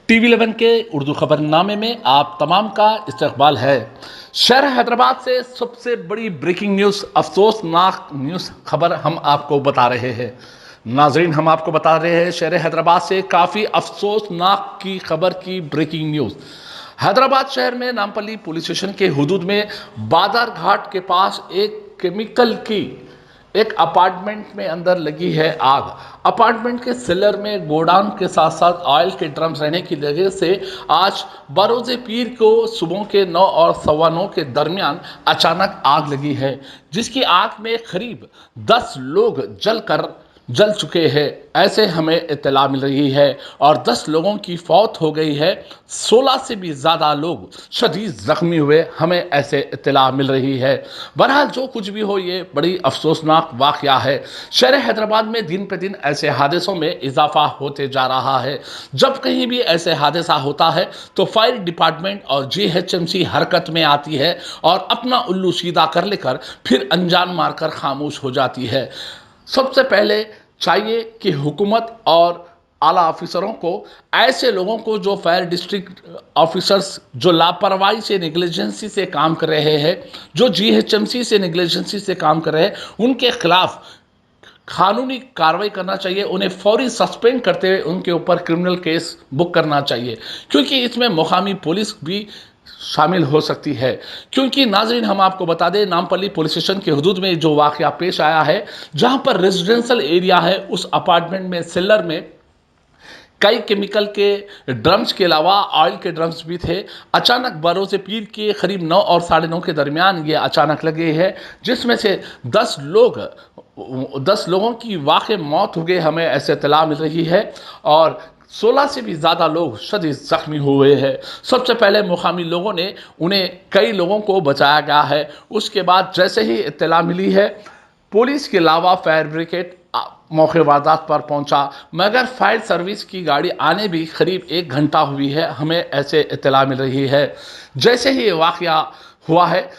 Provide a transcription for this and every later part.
TV11 के उर्दू खबरनामे में आप तमाम का इस्तकबाल है। शहर हैदराबाद से सबसे बड़ी ब्रेकिंग न्यूज़, अफसोसनाक न्यूज़ खबर हम आपको बता रहे हैं। नाजरीन, हम आपको बता रहे हैं शहर हैदराबाद से काफ़ी अफसोसनाक की खबर की ब्रेकिंग न्यूज़। हैदराबाद शहर में नामपल्ली पुलिस स्टेशन के हुदूद में बाजार घाट के पास एक केमिकल की एक अपार्टमेंट में अंदर लगी है आग। अपार्टमेंट के सेलर में गोडाउन के साथ साथ ऑयल के ड्रम्स रहने की वजह से आज बरोज़े पीर को सुबह के 9 और 9:15 के दरमियान अचानक आग लगी है, जिसकी आग में करीब 10 लोग जल चुके हैं, ऐसे हमें इत्तला मिल रही है। और 10 लोगों की फौत हो गई है, 16 से भी ज़्यादा लोग शदीद ज़ख्मी हुए, हमें ऐसे इत्तला मिल रही है। बहरहाल जो कुछ भी हो, ये बड़ी अफसोसनाक वाक़या है। शहर हैदराबाद में दिन पे दिन ऐसे हादसों में इजाफा होते जा रहा है। जब कहीं भी ऐसे हादसा होता है तो फायर डिपार्टमेंट और GHMC हरकत में आती है और अपना उल्लू सीधा कर लेकर फिर अनजान मारकर खामोश हो जाती है। सबसे पहले चाहिए कि हुकूमत और आला ऑफिसरों को, ऐसे लोगों को जो फायर डिस्ट्रिक्ट ऑफिसर्स जो लापरवाही से, नेग्लिजेंसी से काम कर रहे हैं, जो GHMC से नेग्लिजेंसी से काम कर रहे हैं, उनके खिलाफ कानूनी कार्रवाई करना चाहिए। उन्हें फौरी सस्पेंड करते हुए उनके ऊपर क्रिमिनल केस बुक करना चाहिए, क्योंकि इसमें मुकामी पुलिस भी शामिल हो सकती है। क्योंकि नाज़रीन, हम आपको बता दें, नामपल्ली पुलिस स्टेशन के हुदूद में जो वाक़या पेश आया है, जहां पर रेजिडेंशियल एरिया है, उस अपार्टमेंट में सेलर में कई केमिकल के ड्रम्स के अलावा ऑयल के ड्रम्स भी थे। अचानक बरोज़े पीर के करीब 9 और 9:30 के दरमियान ये अचानक लगे हैं, जिसमें से 10 लोगों की वाक़ई मौत हो गई, हमें ऐसे इत्तला मिल रही है, और 16 से भी ज़्यादा लोग शदीद ज़ख्मी हुए हैं। सबसे पहले मुकामी लोगों ने उन्हें, कई लोगों को बचाया गया है। उसके बाद जैसे ही इत्तला मिली है, पुलिस के अलावा फायर ब्रिगेड मौके वारदात पर पहुंचा, मगर फायर सर्विस की गाड़ी आने भी करीब 1 घंटा हुई है, हमें ऐसे इत्तला मिल रही है। जैसे ही ये वाक़या हुआ है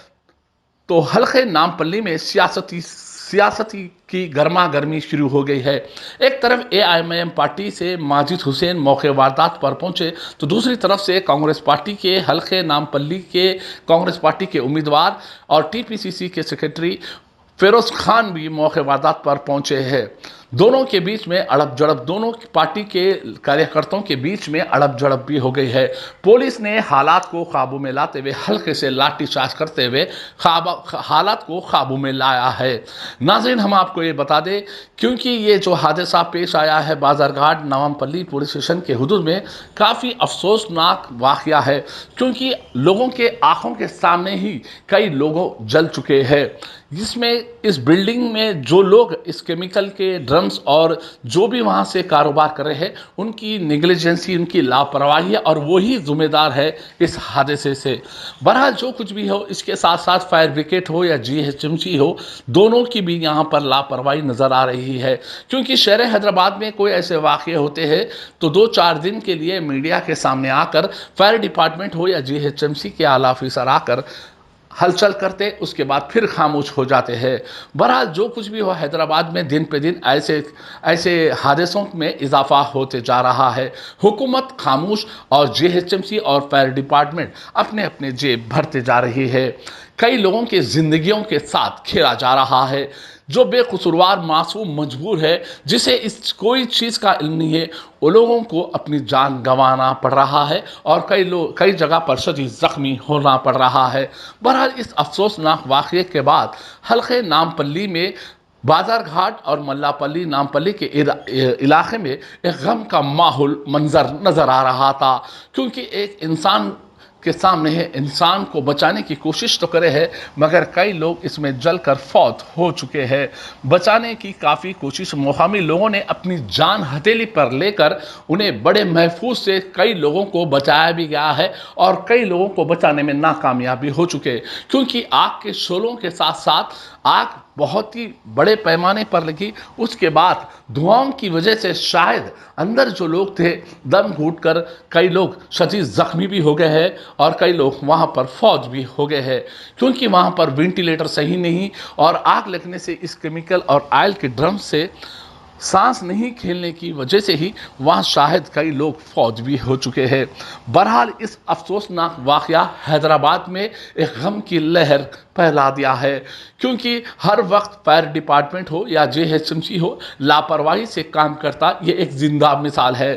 तो हल्के नामपल्ली में सियासती की गर्मा गर्मी शुरू हो गई है। एक तरफ AIMIM पार्टी से माजिद हुसैन मौके वारदात पर पहुंचे, तो दूसरी तरफ से कांग्रेस पार्टी के हल्के नामपल्ली के कांग्रेस पार्टी के उम्मीदवार और TPCC के सेक्रेटरी फिरोज खान भी मौके वारदात पर पहुंचे हैं। दोनों के बीच में अड़प जड़प, दोनों पार्टी के कार्यकर्ताओं के बीच में अड़प जड़प भी हो गई है। पुलिस ने हालात को काबू में लाते हुए हल्के से लाठीचार्ज करते हुए हालात को काबू में लाया है। नाज़रीन, हम आपको ये बता दें, क्योंकि ये जो हादसा पेश आया है बाजारघाट नामपल्ली पुलिस स्टेशन के हुदूद में, काफ़ी अफसोसनाक वाक़या है, क्योंकि लोगों के आंखों के सामने ही कई लोग जल चुके हैं। जिसमें इस बिल्डिंग में जो लोग इस केमिकल के ड्रम्स और जो भी वहाँ से कारोबार कर रहे हैं, उनकी नेग्लिजेंसी, उनकी लापरवाही है, और वही जिम्मेदार है इस हादसे से। बहरहाल जो कुछ भी हो, इसके साथ साथ फायर ब्रिगेड हो या GHMC हो, दोनों की भी यहाँ पर लापरवाही नज़र आ रही है। क्योंकि शहर हैदराबाद में कोई ऐसे वाक़े होते हैं तो 2-4 दिन के लिए मीडिया के सामने आकर फायर डिपार्टमेंट हो या GHMC के आला ऑफिसर आकर हलचल करते, उसके बाद फिर खामोश हो जाते हैं। बहरहाल जो कुछ भी हो, हैदराबाद में दिन पे दिन ऐसे हादसों में इजाफा होते जा रहा है। हुकूमत खामोश और GHMC और फायर डिपार्टमेंट अपने अपने जेब भरते जा रही है। कई लोगों की जिंदगियों के साथ खेला जा रहा है। जो बेकसूरवार मासूम मजबूर है, जिसे इस कोई चीज़ का इल्म नहीं है, वो लोगों को अपनी जान गंवाना पड़ रहा है, और कई जगह पर शदीद ज़ख्मी होना पड़ रहा है। बहरहाल इस अफसोसनाक वाक़ये के बाद हल्के नामपल्ली में बाजार घाट और मल्लापल्ली नामपल्ली के इलाके में एक गम का माहौल मंजर नज़र आ रहा था। क्योंकि एक इंसान के सामने है, इंसान को बचाने की कोशिश तो करे है, मगर कई लोग इसमें जलकर फौत हो चुके हैं। बचाने की काफ़ी कोशिश मुकामी लोगों ने अपनी जान हथेली पर लेकर उन्हें बड़े महफूज से कई लोगों को बचाया भी गया है, और कई लोगों को बचाने में नाकामयाबी हो चुके, क्योंकि आग के शोलों के साथ साथ आग बहुत ही बड़े पैमाने पर लगी। उसके बाद धुआं की वजह से शायद अंदर जो लोग थे दम घुटकर कई लोग शदीद जख्मी भी हो गए हैं, और कई लोग वहां पर फौत भी हो गए हैं, क्योंकि वहां पर वेंटिलेटर सही नहीं, और आग लगने से इस केमिकल और ऑयल के ड्रम से सांस नहीं खेलने की वजह से ही वहां शायद कई लोग फौत भी हो चुके हैं। बहरहाल इस अफसोसनाक वाकया हैदराबाद में एक गम की लहर फैला दिया है, क्योंकि हर वक्त फायर डिपार्टमेंट हो या जेएचएमसी हो, लापरवाही से काम करता ये एक जिंदा मिसाल है।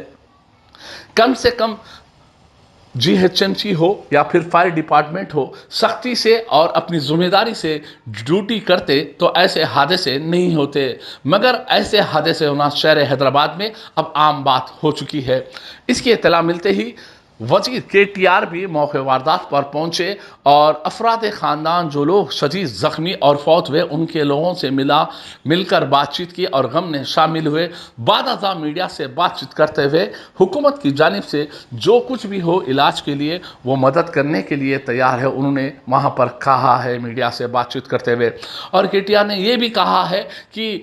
कम से कम जीएचएमसी हो या फिर फायर डिपार्टमेंट हो, सख्ती से और अपनी जिम्मेदारी से ड्यूटी करते तो ऐसे हादसे नहीं होते, मगर ऐसे हादसे होना शहर हैदराबाद में अब आम बात हो चुकी है। इसकी इत्तला मिलते ही वजीर केटीआर भी मौके वारदात पर पहुंचे और अफराद खानदान जो लोग शदीद जख्मी और फौत हुए उनके लोगों से मिलकर बातचीत की और गम में शामिल हुए। बादअज़ा मीडिया से बातचीत करते हुए हुकूमत की जानिब से जो कुछ भी हो इलाज के लिए वो मदद करने के लिए तैयार है, उन्होंने वहाँ पर कहा है मीडिया से बातचीत करते हुए। और केटीआर ने ये भी कहा है कि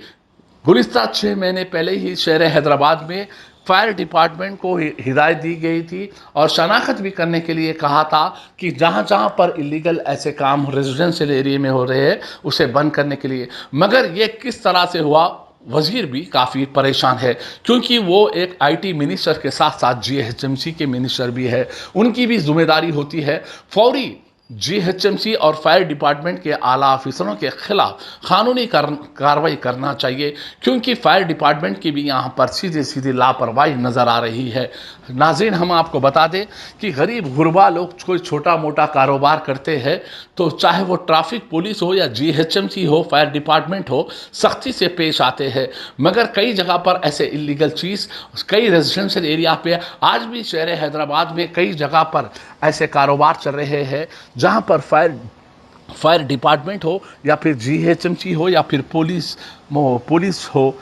गुज़िश्ता 6 महीने पहले ही शहर हैदराबाद में फायर डिपार्टमेंट को हिदायत दी गई थी और शनाख्त भी करने के लिए कहा था कि जहाँ जहाँ पर इलीगल ऐसे काम रेजिडेंशियल एरिया में हो रहे हैं उसे बंद करने के लिए। मगर ये किस तरह से हुआ, वजीर भी काफ़ी परेशान है, क्योंकि वो एक आईटी मिनिस्टर के साथ साथ जीएचएमसी के मिनिस्टर भी है। उनकी भी जिम्मेदारी होती है फौरी जीएचएमसी और फायर डिपार्टमेंट के आला ऑफिसरों के खिलाफ कानूनी कार्रवाई करना चाहिए, क्योंकि फायर डिपार्टमेंट की भी यहाँ पर सीधी सीधी लापरवाही नज़र आ रही है। नाज़रीन, हम आपको बता दें कि गरीब गुरबा लोग कोई छोटा मोटा कारोबार करते हैं तो चाहे वो ट्रैफिक पुलिस हो या जीएचएमसी हो, फायर डिपार्टमेंट हो, सख्ती से पेश आते हैं। मगर कई जगह पर ऐसे इलीगल चीज़ कई रेजिडेंशियल एरिया पे आज भी शहर हैदराबाद में कई जगह पर ऐसे कारोबार चल रहे हैं जहां पर फायर डिपार्टमेंट हो या फिर जीएचएमसी हो या फिर पुलिस हो,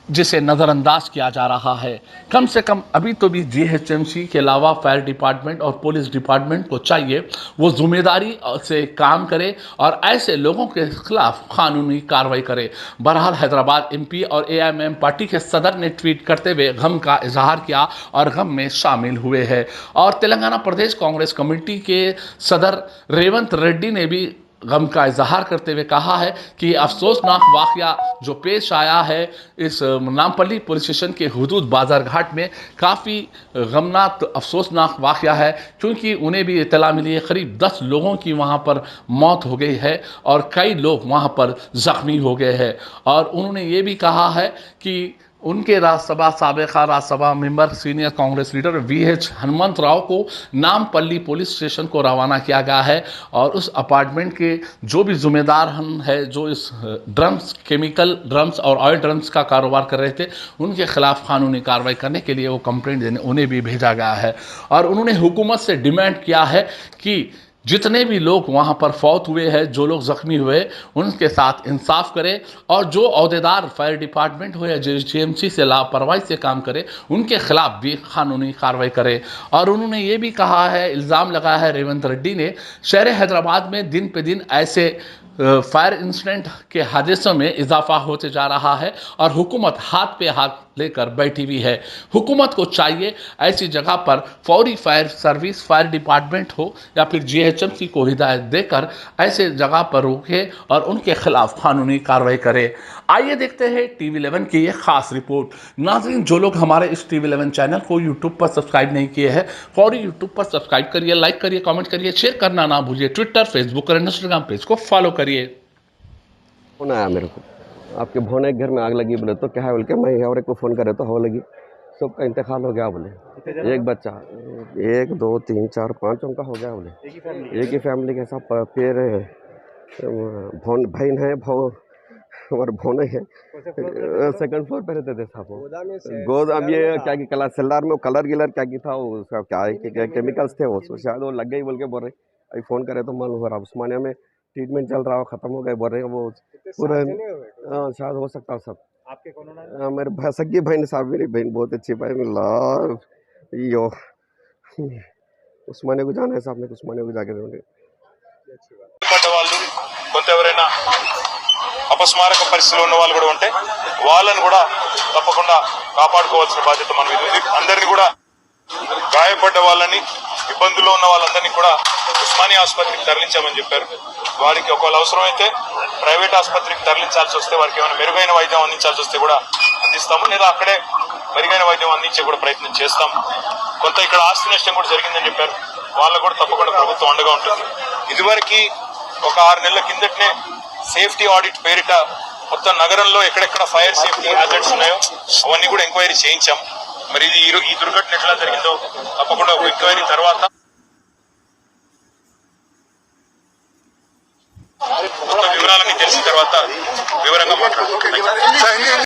जिसे नज़रअंदाज किया जा रहा है। कम से कम अभी तो भी जीएचएमसी के अलावा फायर डिपार्टमेंट और पुलिस डिपार्टमेंट को चाहिए वो जिम्मेदारी से काम करे और ऐसे लोगों के खिलाफ कानूनी कार्रवाई करे। बहरहाल हैदराबाद एमपी और एआईएमआईएम पार्टी के सदर ने ट्वीट करते हुए गम का इजहार किया और गम में शामिल हुए हैं। और तेलंगाना प्रदेश कांग्रेस कमेटी के सदर रेवंत रेड्डी ने भी गम का इजहार करते हुए कहा है कि अफसोसनाक वाकया जो पेश आया है इस नामपल्ली पुलिस स्टेशन के हुदूद बाजार घाट में काफ़ी गमनाक अफसोसनाक वाकया है, क्योंकि उन्हें भी इत्तला मिली है करीब 10 लोगों की वहाँ पर मौत हो गई है और कई लोग वहाँ पर ज़ख्मी हो गए हैं। और उन्होंने ये भी कहा है कि उनके राज्यसभा साबिका Rajya Sabha member senior Congress leader VH Hanumantha Rao को नामपल्ली पुलिस स्टेशन को रवाना किया गया है और उस अपार्टमेंट के जो भी जिम्मेदार है, जो इस ड्रम्स, केमिकल ड्रम्स और ऑयल ड्रम्स का कारोबार कर रहे थे, उनके खिलाफ कानूनी कार्रवाई करने के लिए वो कंप्लेंट देने उन्हें भी भेजा गया है। और उन्होंने हुकूमत से डिमांड किया है कि जितने भी लोग वहाँ पर फौत हुए हैं, जो लोग ज़ख्मी हुए, उनके साथ इंसाफ करें और जो अहदेदार फायर डिपार्टमेंट हो या जीएचएमसी से लापरवाही से काम करे उनके खिलाफ भी कानूनी कार्रवाई करे। और उन्होंने ये भी कहा है, इल्ज़ाम लगाया है रेवंत रेड्डी ने, शहर हैदराबाद में दिन पे दिन ऐसे फायर इंसिडेंट के हादसों में इजाफा होते जा रहा है और हुकूमत हाथ पे हाथ लेकर बैठी हुई है। हुकूमत को चाहिए ऐसी जगह पर फौरी फायर सर्विस, फायर डिपार्टमेंट हो या फिर जीएचएमसी को हिदायत देकर ऐसे जगह पर रोके और उनके खिलाफ कानूनी कार्रवाई करे। आइए देखते हैं TV11 की ये खास रिपोर्ट। नाज़रीन, जो लोग हमारे इस TV11 चैनल को यूट्यूब पर सब्सक्राइब नहीं किए हैं, फौरी यूट्यूब पर सब्सक्राइब करिए, लाइक करिए, कमेंट करिए, शेयर करना ना भूलिए। ट्विटर, फेसबुक और इंस्टाग्राम पेज को फॉलो करिए। फोन आया मेरे को, आपके भोने के घर में आग लगी बोले, तो क्या है बोल के मैं और एक को फ़ोन करे तो हो लगी, सबका इंतकाल हो गया बोले। एक बच्चा, 1 2 3 4 5 उनका हो गया बोले। एक ही फैमिली के साथ फिर बहन है, और भोने है, सेकंड फ्लोर पे रहते थे साहब। गोदाम ये क्या कि कलर सेलर में कलर गिलर क्या की था, उसका क्या है कि केमिकल्स थे वो, शायद वो लग गई बोल के बोल रहे। अभी फ़ोन करे तो मालूम हो रहा, उस्मानिया में ट्रीटमेंट चल रहा हो, ख़त्म हो गए बोल रहे हैं वो पूरा। शायद हो सकता है सब। आपके कौन मेरे सगी बहन साहब, मेरी बहन बहुत अच्छी बहन यो उस्मानिया को जाना है साहब ने, उस्मानिया को जाके देंगे। వాళ్ళు కొంత ఎవరైనా అపస్మారక పరిస్థితిలో ఉన్న వాళ్ళు కూడా ఉంటే వాళ్ళని కూడా తప్పకుండా కాపాడుకోవాల్సిన బాధ్యత మన మీద ఉంది. అందరినీ కూడా గాయపడ్డ వాళ్ళని ఇబ్బందుల్లో ఉన్న వాళ్ళందరినీ కూడా ఉస్మానియా ఆసుపత్రికి తరలించామని చెప్పారు. వారికి ఒకవేళ అవసరమైతే ప్రైవేట్ ఆసుపత్రికి తరలించాల్సి వస్తే, వారికి ఏమైనా మెరుగైన వైద్యం అందించాల్సి వస్తే కూడా అందిస్తాము, లేదా అక్కడే మెరుగైన వైద్యం అందించే కూడా ప్రయత్నం చేస్తాం. కొంత ఇక్కడ ఆస్తి నష్టం కూడా జరిగిందని చెప్పారు, వాళ్ళకు కూడా తప్పకుండా ప్రభుత్వం అండగా ఉంటుంది. ఇదివరకు ఒక 6 నెలల కిందటనే సేఫ్టీ ఆడిట్ పేరిట మొత్తం నగరంలో ఎక్కడెక్కడ ఫైర్ సేఫ్టీ హ్యాజర్డ్స్ ఉన్నాయో అవన్నీ కూడా ఎంక్వైరీ చేయించాం. మరి ఇది ఈ దుర్ఘటన ఎట్లా జరిగిందో తప్పకుండా ఒక ఎంక్వైరీ తర్వాత మొత్తం వివరాలన్నీ తెలిసిన తర్వాత వివరంగా మాట్లాడుతున్నాం.